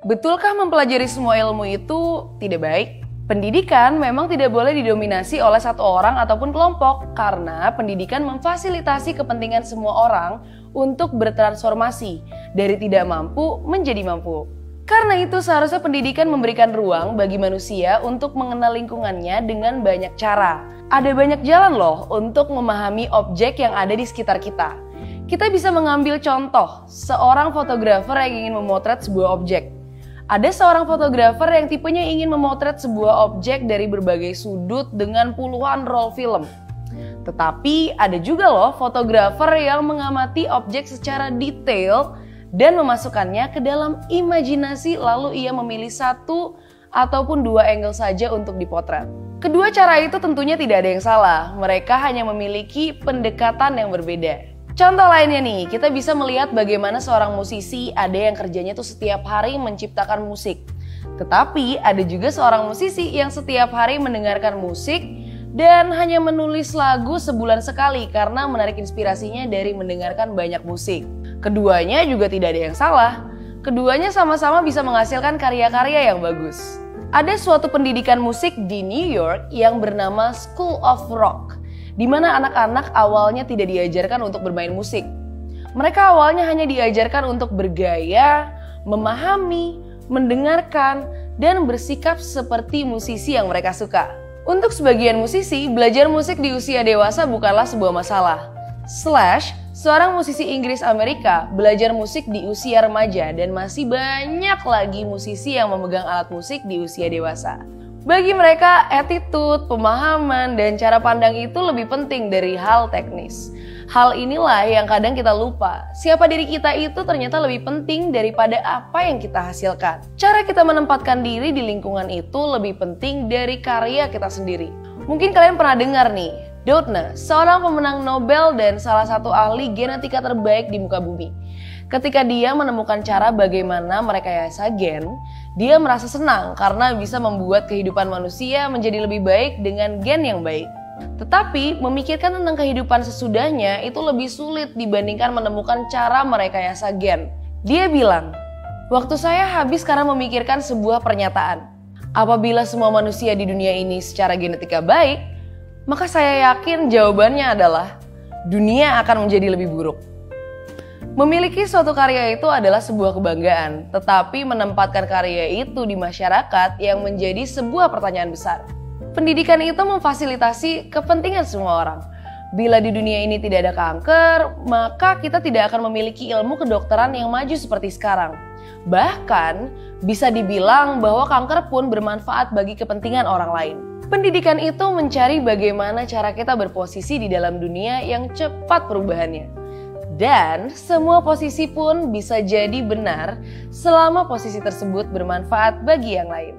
Betulkah mempelajari semua ilmu itu tidak baik? Pendidikan memang tidak boleh didominasi oleh satu orang ataupun kelompok karena pendidikan memfasilitasi kepentingan semua orang untuk bertransformasi dari tidak mampu menjadi mampu. Karena itu seharusnya pendidikan memberikan ruang bagi manusia untuk mengenal lingkungannya dengan banyak cara. Ada banyak jalan loh untuk memahami objek yang ada di sekitar kita. Kita bisa mengambil contoh seorang fotografer yang ingin memotret sebuah objek. Ada seorang fotografer yang tipenya ingin memotret sebuah objek dari berbagai sudut dengan puluhan roll film. Tetapi ada juga loh fotografer yang mengamati objek secara detail dan memasukkannya ke dalam imajinasi lalu ia memilih satu ataupun dua angle saja untuk dipotret. Kedua cara itu tentunya tidak ada yang salah, mereka hanya memiliki pendekatan yang berbeda. Contoh lainnya nih, kita bisa melihat bagaimana seorang musisi ada yang kerjanya tuh setiap hari menciptakan musik. Tetapi ada juga seorang musisi yang setiap hari mendengarkan musik dan hanya menulis lagu sebulan sekali karena menarik inspirasinya dari mendengarkan banyak musik. Keduanya juga tidak ada yang salah. Keduanya sama-sama bisa menghasilkan karya-karya yang bagus. Ada suatu pendidikan musik di New York yang bernama School of Rock, di mana anak-anak awalnya tidak diajarkan untuk bermain musik. Mereka awalnya hanya diajarkan untuk bergaya, memahami, mendengarkan, dan bersikap seperti musisi yang mereka suka. Untuk sebagian musisi, belajar musik di usia dewasa bukanlah sebuah masalah. Seorang musisi Inggris Amerika belajar musik di usia remaja dan masih banyak lagi musisi yang memegang alat musik di usia dewasa. Bagi mereka, attitude, pemahaman, dan cara pandang itu lebih penting dari hal teknis. Hal inilah yang kadang kita lupa. Siapa diri kita itu ternyata lebih penting daripada apa yang kita hasilkan. Cara kita menempatkan diri di lingkungan itu lebih penting dari karya kita sendiri. Mungkin kalian pernah dengar nih, Doudna, seorang pemenang Nobel dan salah satu ahli genetika terbaik di muka bumi. Ketika dia menemukan cara bagaimana merekayasa gen, dia merasa senang karena bisa membuat kehidupan manusia menjadi lebih baik dengan gen yang baik. Tetapi memikirkan tentang kehidupan sesudahnya itu lebih sulit dibandingkan menemukan cara merekayasa gen. Dia bilang, "Waktu saya habis karena memikirkan sebuah pernyataan. Apabila semua manusia di dunia ini secara genetika baik, maka saya yakin jawabannya adalah dunia akan menjadi lebih buruk." Memiliki suatu karya itu adalah sebuah kebanggaan, tetapi menempatkan karya itu di masyarakat yang menjadi sebuah pertanyaan besar. Pendidikan itu memfasilitasi kepentingan semua orang. Bila di dunia ini tidak ada kanker, maka kita tidak akan memiliki ilmu kedokteran yang maju seperti sekarang. Bahkan, bisa dibilang bahwa kanker pun bermanfaat bagi kepentingan orang lain. Pendidikan itu mencari bagaimana cara kita berposisi di dalam dunia yang cepat perubahannya. Dan semua posisi pun bisa jadi benar selama posisi tersebut bermanfaat bagi yang lain.